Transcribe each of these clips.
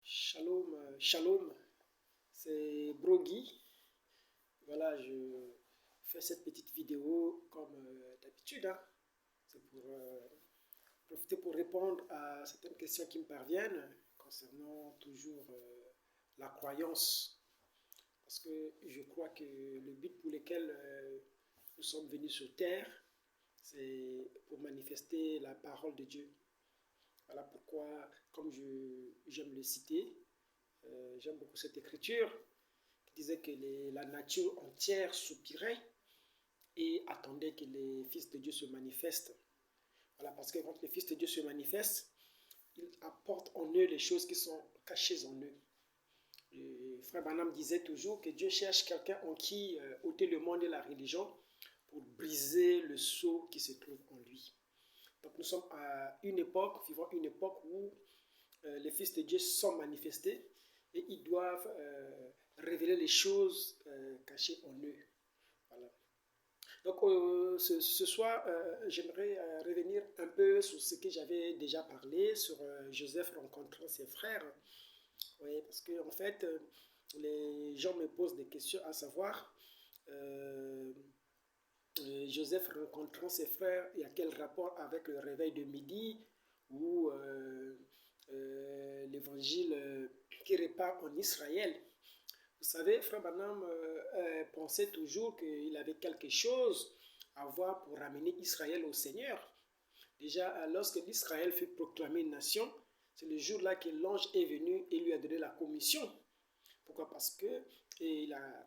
Shalom, shalom, c'est Brogy. Voilà, je fais cette petite vidéo comme d'habitude, hein. C'est pour profiter pour répondre à certaines questions qui me parviennent concernant toujours la croyance. Parce que je crois que le but pour lequel nous sommes venus sur terre, c'est pour manifester la parole de Dieu. Voilà pourquoi, comme j'aime le citer, j'aime beaucoup cette écriture qui disait que la nature entière soupirait et attendait que les fils de Dieu se manifestent. Voilà, parce que quand les fils de Dieu se manifestent, ils apportent en eux les choses qui sont cachées en eux. Et Frère Branham disait toujours que Dieu cherche quelqu'un en qui ôter le monde et la religion pour briser le sceau qui se trouve en lui. Donc nous sommes à une époque, vivant une époque où les fils de Dieu sont manifestés et ils doivent révéler les choses cachées en eux. Voilà. Donc ce soir, j'aimerais revenir un peu sur ce que j'avais déjà parlé, sur Joseph rencontrant ses frères. Oui, parce que en fait, les gens me posent des questions à savoir, Joseph rencontrant ses frères, il y a quel rapport avec le réveil de midi ou l'évangile qui repart en Israël. Vous savez, Frère Branham pensait toujours qu'il avait quelque chose à voir pour ramener Israël au Seigneur. Déjà, lorsque l'Israël fut proclamé nation, c'est le jour-là que l'ange est venu et lui a donné la commission. Pourquoi? Parce que,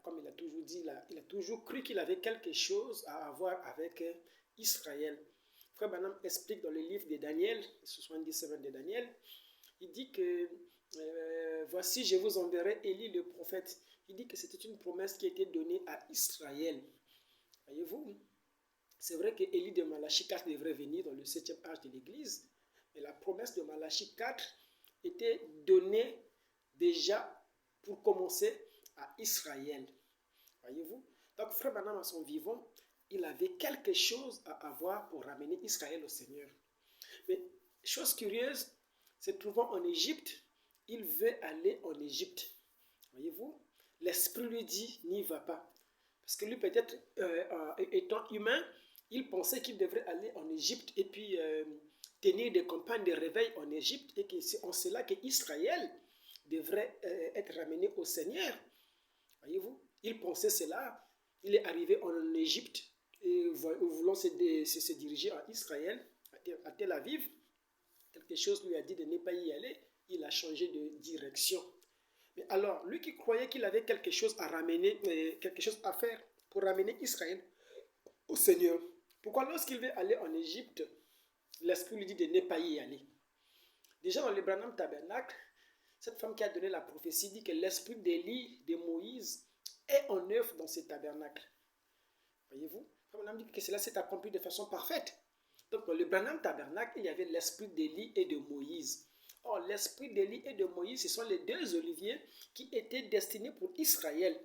comme il a toujours dit, il a toujours cru qu'il avait quelque chose à avoir avec Israël. Frère Branham explique dans le livre de Daniel, 77 de Daniel, il dit que voici, je vous enverrai Élie le prophète. Il dit que c'était une promesse qui a été donnée à Israël. Voyez-vous, c'est vrai que Élie de Malachie 4 devrait venir dans le 7e âge de l'Église, mais la promesse de Malachie 4 était donnée déjà pour commencer à Israël. Voyez-vous, donc Frère Branham à son vivant, il avait quelque chose à avoir pour ramener Israël au Seigneur. Mais chose curieuse, se trouvant en Égypte, il veut aller en Égypte. Voyez-vous, l'esprit lui dit, n'y va pas. Parce que lui, peut-être, étant humain, il pensait qu'il devrait aller en Égypte et puis tenir des campagnes de réveil en Égypte et que c'est en cela qu'Israël devrait être ramené au Seigneur. Voyez-vous, il pensait cela. Il est arrivé en Égypte et voulant se diriger à Israël, à Tel Aviv. Quelque chose lui a dit de ne pas y aller. Il a changé de direction. Mais alors, lui qui croyait qu'il avait quelque chose à ramener, quelque chose à faire pour ramener Israël au Seigneur, pourquoi lorsqu'il veut aller en Égypte, l'Esprit lui dit de ne pas y aller? Déjà dans le Branham Tabernacle, cette femme qui a donné la prophétie dit que l'esprit d'Élie, de Moïse, est en œuvre dans ce tabernacle. Voyez-vous, Branham dit que cela s'est accompli de façon parfaite. Donc dans le Branham Tabernacle, il y avait l'esprit d'Élie et de Moïse. Or, l'esprit d'Élie et de Moïse, ce sont les deux oliviers qui étaient destinés pour Israël.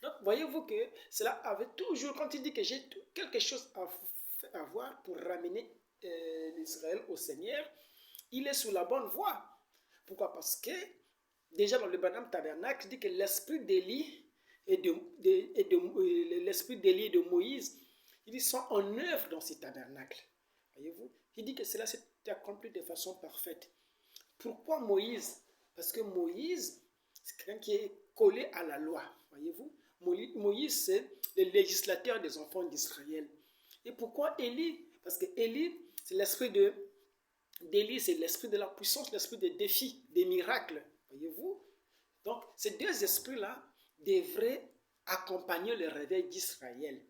Donc, voyez-vous que cela avait toujours, quand il dit que j'ai quelque chose à voir pour ramener l'Israël au Seigneur, il est sur la bonne voie. Pourquoi? Parce que, déjà dans le Branham Tabernacle, il dit que l'esprit d'Élie et l'esprit d'Élie et de Moïse, ils sont en œuvre dans ces tabernacles. Voyez-vous? Il dit que cela s'est accompli de façon parfaite. Pourquoi Moïse? Parce que Moïse, c'est quelqu'un qui est collé à la loi. Voyez-vous? Moïse, c'est le législateur des enfants d'Israël. Et pourquoi Élie? Parce que Élie, c'est l'esprit d'Élie, c'est l'esprit de la puissance, l'esprit des défis, des miracles. Voyez-vous? Donc, ces deux esprits-là devraient accompagner le réveil d'Israël.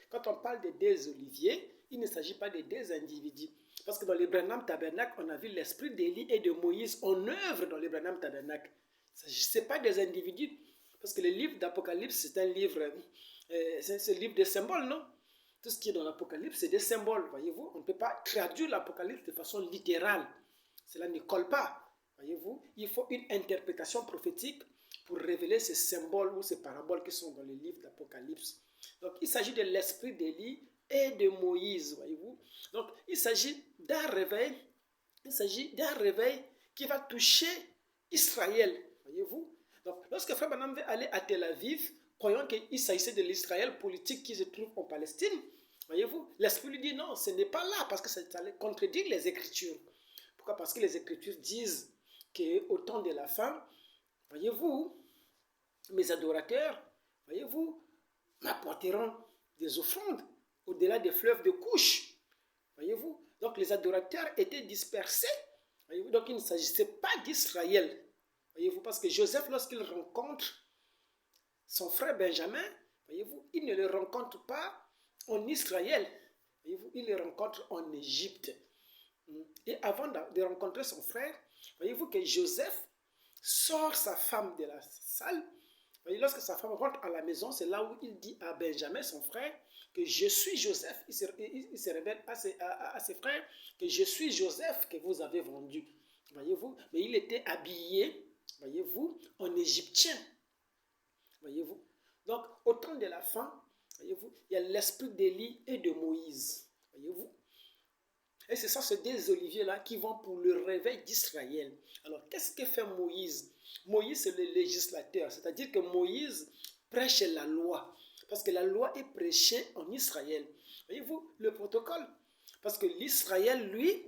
Quand on parle des deux oliviers, il ne s'agit pas de deux individus. Parce que dans le Branham Tabernacle, on a vu l'esprit d'Élie et de Moïse en œuvre dans le Branham Tabernacle. Il ne s'agissait pas des individus. Parce que le livre d'Apocalypse, c'est un livre, c'est un livre de symboles, non? Tout ce qui est dans l'Apocalypse, c'est des symboles, voyez-vous. On ne peut pas traduire l'Apocalypse de façon littérale. Cela ne colle pas, voyez-vous. Il faut une interprétation prophétique pour révéler ces symboles ou ces paraboles qui sont dans le livre d'Apocalypse. Donc, il s'agit de l'esprit d'Élie et de Moïse, voyez-vous. Donc, il s'agit d'un réveil qui va toucher Israël, voyez-vous. Donc, lorsque Frère Branham veut aller à Tel Aviv, croyant qu'il s'agissait de l'Israël politique qui se trouve en Palestine, voyez-vous, l'Esprit lui dit non, ce n'est pas là, parce que ça allait contredire les Écritures. Pourquoi? Parce que les Écritures disent qu'au temps de la fin, voyez-vous, mes adorateurs, voyez-vous, m'apporteront des offrandes au-delà des fleuves de Couche. Voyez-vous, donc les adorateurs étaient dispersés. Voyez-vous, donc il ne s'agissait pas d'Israël. Voyez-vous, parce que Joseph, lorsqu'il rencontre son frère Benjamin, voyez-vous, il ne le rencontre pas en Israël. Voyez-vous, il le rencontre en Égypte. Et avant de rencontrer son frère, voyez-vous que Joseph sort sa femme de la salle. Voyez, lorsque sa femme rentre à la maison, c'est là où il dit à Benjamin, son frère, que je suis Joseph. Il se révèle à ses frères que je suis Joseph que vous avez vendu. Voyez-vous, mais il était habillé, voyez-vous, en égyptien. Voyez-vous. Donc, au temps de la fin, voyez-vous, il y a l'esprit d'Élie et de Moïse. Voyez-vous. Et c'est ça, ces deux oliviers-là qui vont pour le réveil d'Israël. Alors, qu'est-ce que fait Moïse? Moïse, c'est le législateur. C'est-à-dire que Moïse prêche la loi. Parce que la loi est prêchée en Israël. Voyez-vous, le protocole. Parce que l'Israël, lui,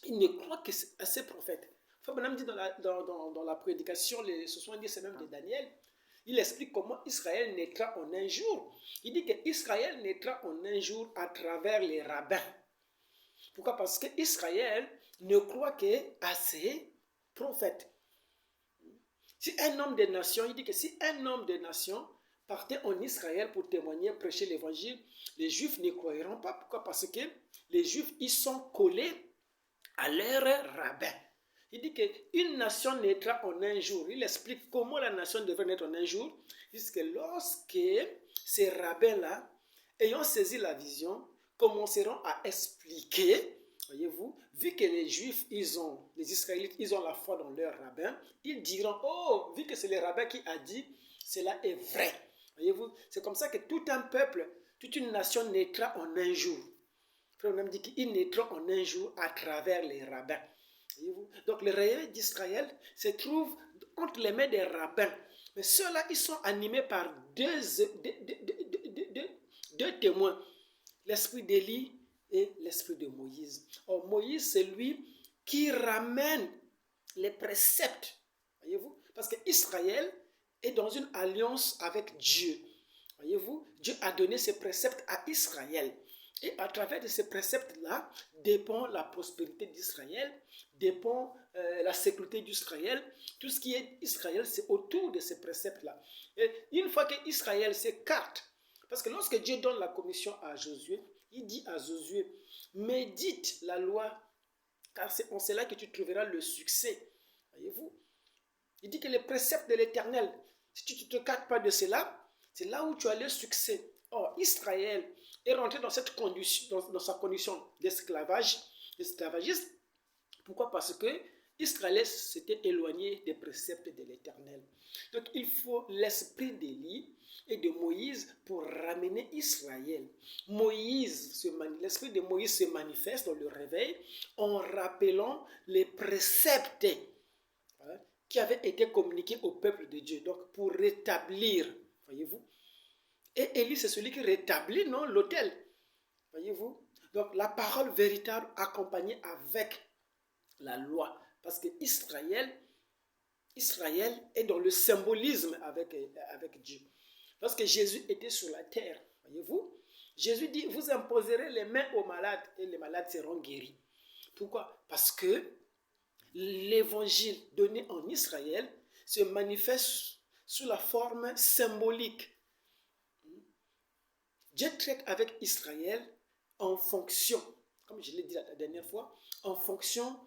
il ne croit qu'à ses prophètes. Frère Branham dit dans la prédication, les 70 semaines de Daniel, il explique comment Israël naîtra en un jour. Il dit qu'Israël naîtra en un jour à travers les rabbins. Pourquoi? Parce qu'Israël ne croit qu'à ses prophètes. Si un homme des nations, il dit que si un homme des nations partait en Israël pour témoigner, prêcher l'évangile, les Juifs ne croiront pas. Pourquoi? Parce que les Juifs, ils sont collés à leur rabbin. Il dit qu'une nation naîtra en un jour. Il explique comment la nation devrait naître en un jour. Puisque lorsque ces rabbins-là, ayant saisi la vision, commenceront à expliquer, voyez-vous, vu que les Juifs, les Israélites, ils ont la foi dans leur rabbin, ils diront, oh, vu que c'est le rabbin qui a dit, cela est vrai. Voyez-vous, c'est comme ça que tout un peuple, toute une nation naîtra en un jour. Frère Branham dit qu'ils naîtront en un jour à travers les rabbins. Voyez-vous? Donc le réveil d'Israël se trouve entre les mains des rabbins. Mais ceux-là, ils sont animés par deux témoins. L'esprit d'Élie et l'esprit de Moïse. Or, Moïse, c'est lui qui ramène les préceptes. Voyez-vous? Parce qu'Israël est dans une alliance avec Dieu. Voyez-vous? Dieu a donné ses préceptes à Israël. Et à travers de ces préceptes-là, dépend la prospérité d'Israël, dépend la sécurité d'Israël. Tout ce qui est Israël, c'est autour de ces préceptes-là. Et une fois qu'Israël s'écarte, parce que lorsque Dieu donne la commission à Josué, il dit à Josué, médite la loi, car c'est en cela que tu trouveras le succès. Voyez-vous? Il dit que les préceptes de l'Éternel, si tu ne te cartes pas de cela, c'est là où tu as le succès. Or, Israël est rentré dans cette condition, dans sa condition d'esclavagisme. Pourquoi? Parce que Israël s'était éloigné des préceptes de l'Éternel. Donc, il faut l'esprit d'Élie et de Moïse pour ramener Israël. L'esprit de Moïse se manifeste dans le réveil en rappelant les préceptes qui avaient été communiqués au peuple de Dieu. Donc, pour rétablir, voyez-vous. Et Élie, c'est celui qui rétablit, non, l'autel. Voyez-vous. Donc, la parole véritable accompagnée avec la loi. Parce que Israël est dans le symbolisme avec Dieu. Lorsque Jésus était sur la terre, voyez-vous, Jésus dit, vous imposerez les mains aux malades et les malades seront guéris. Pourquoi? Parce que l'évangile donné en Israël se manifeste sous la forme symbolique. Dieu traite avec Israël en fonction, comme je l'ai dit la dernière fois, en fonction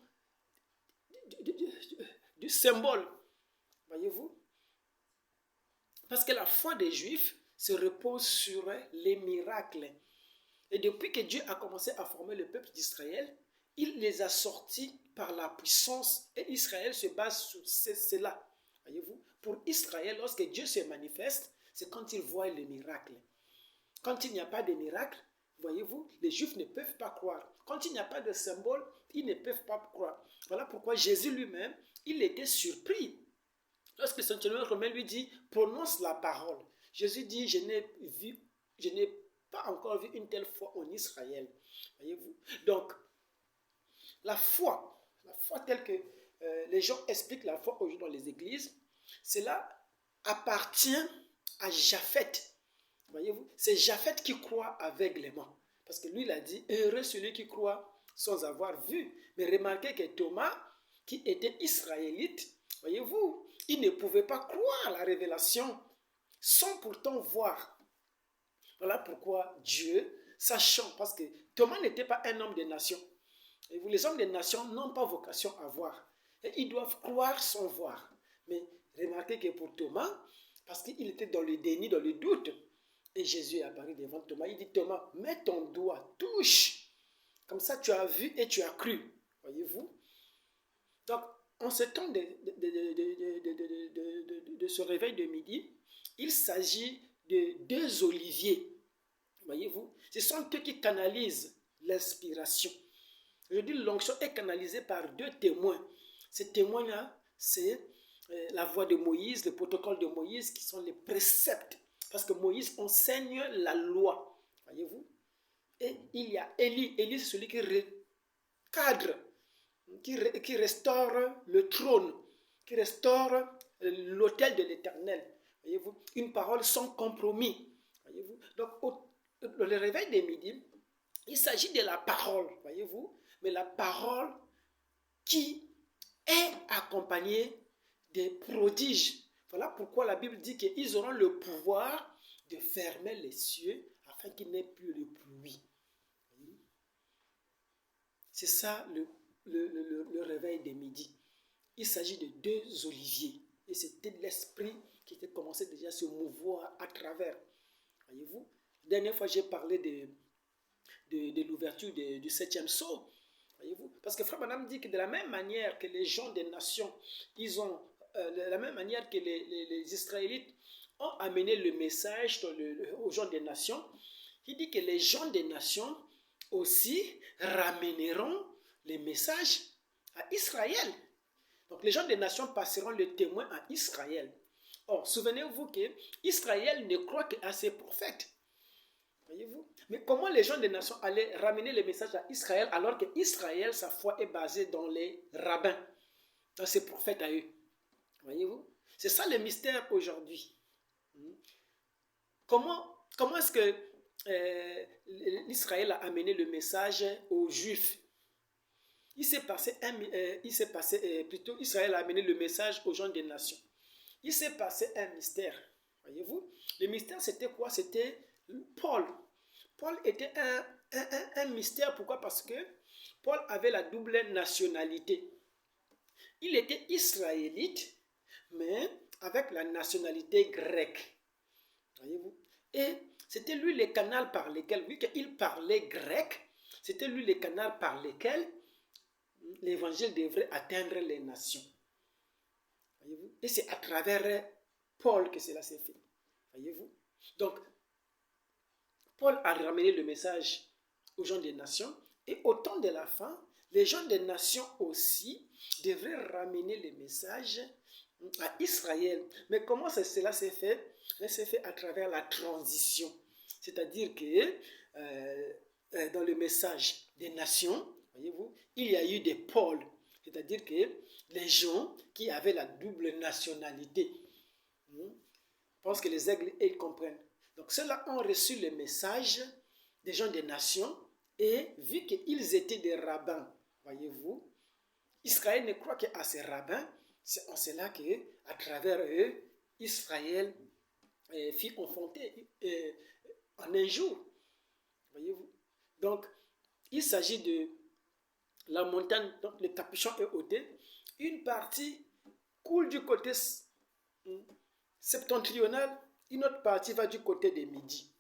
du symbole. Voyez-vous? Parce que la foi des Juifs se repose sur les miracles. Et depuis que Dieu a commencé à former le peuple d'Israël, il les a sortis par la puissance et Israël se base sur cela. Voyez-vous? Pour Israël, lorsque Dieu se manifeste, c'est quand il voit les miracles. Quand il n'y a pas de miracle, voyez-vous, les Juifs ne peuvent pas croire. Quand il n'y a pas de symbole, ils ne peuvent pas croire. Voilà pourquoi Jésus lui-même il était surpris. Lorsque le centurion romain lui dit, prononce la parole. Jésus dit, je n'ai pas encore vu une telle foi en Israël. Voyez-vous? Donc, la foi telle que les gens expliquent la foi aujourd'hui dans les églises, cela appartient à Japheth. Voyez-vous? C'est Japheth qui croit aveuglément. Parce que lui, il a dit, heureux celui qui croit sans avoir vu. Mais remarquez que Thomas, qui était israélite, voyez-vous, il ne pouvait pas croire à la révélation sans pourtant voir. Voilà pourquoi Dieu, sachant, parce que Thomas n'était pas un homme des nations. Et vous, les hommes des nations n'ont pas vocation à voir. Et ils doivent croire sans voir. Mais remarquez que pour Thomas, parce qu'il était dans le déni, dans le doute, et Jésus est apparu devant Thomas, il dit, Thomas, mets ton doigt, touche. Comme ça, tu as vu et tu as cru. Voyez-vous? Donc, en ce temps de ce réveil de midi, il s'agit de 2 oliviers. Voyez-vous? Ce sont eux qui canalisent l'inspiration. Je dis l'onction est canalisée par 2 témoins. Ces témoins-là, c'est la voix de Moïse, le protocole de Moïse, qui sont les préceptes. Parce que Moïse enseigne la loi. Voyez-vous? Et il y a Élie. Élie, c'est celui qui recadre, qui restaure le trône, qui restaure l'autel de l'Éternel. Voyez-vous? Une parole sans compromis. Voyez-vous? Donc, le réveil des midi, il s'agit de la parole, voyez-vous? Mais la parole qui est accompagnée des prodiges. Voilà pourquoi la Bible dit qu'ils auront le pouvoir de fermer les cieux afin qu'il n'ait plus de pluie. C'est ça le réveil des midis. Il s'agit de 2 oliviers. Et c'était l'esprit qui était commencé déjà à se mouvoir à travers. Voyez-vous? La dernière fois, j'ai parlé de l'ouverture du 7e sceau. Voyez-vous? Parce que Frère Branham dit que de la même manière que les gens des nations, ils ont, de la même manière que les Israélites ont amené le message aux gens des nations, il dit que les gens des nations aussi ramèneront les messages à Israël. Donc les gens des nations passeront le témoin à Israël. Or, souvenez-vous que Israël ne croit qu'à ses prophètes. Voyez-vous? Mais comment les gens des nations allaient ramener le message à Israël alors que Israël, sa foi est basée dans les rabbins, dans ses prophètes à eux? Voyez-vous? C'est ça le mystère aujourd'hui. Comment est-ce que l'Israël a amené le message aux Juifs? Plutôt Israël a amené le message aux gens des nations. Il s'est passé un mystère. Voyez-vous? Le mystère, c'était quoi? C'était Paul. Paul était un mystère. Pourquoi? Parce que Paul avait la double nationalité. Il était israélite, mais avec la nationalité grecque. Voyez-vous? Et c'était lui le canal par lequel, vu qu'il parlait grec, c'était lui le canal par lequel l'évangile devrait atteindre les nations. Voyez-vous? Et c'est à travers Paul que cela s'est fait. Voyez-vous? Donc, Paul a ramené le message aux gens des nations et au temps de la fin, les gens des nations aussi devraient ramener le message à Israël. Mais comment cela s'est fait? Cela s'est fait à travers la transition. C'est-à-dire que dans le message des nations, voyez-vous, il y a eu des pôles. C'est-à-dire que les gens qui avaient la double nationalité, pensent que les aigles, ils comprennent. Donc ceux-là ont reçu le message des gens des nations et vu qu'ils étaient des rabbins, voyez-vous, Israël ne croit qu'à ces rabbins. C'est en cela qu'à travers eux, Israël fut enfanté en un jour. Voyez-vous? Donc, il s'agit de la montagne, donc le capuchon est ôté. Une partie coule du côté septentrional, une autre partie va du côté des Midi.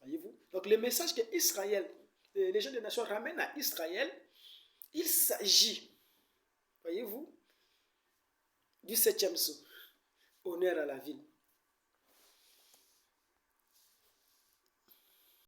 Voyez-vous? Donc, le message que Israël, les gens des nations ramènent à Israël, il s'agit, voyez-vous, du 7e sceau. Honneur à la ville.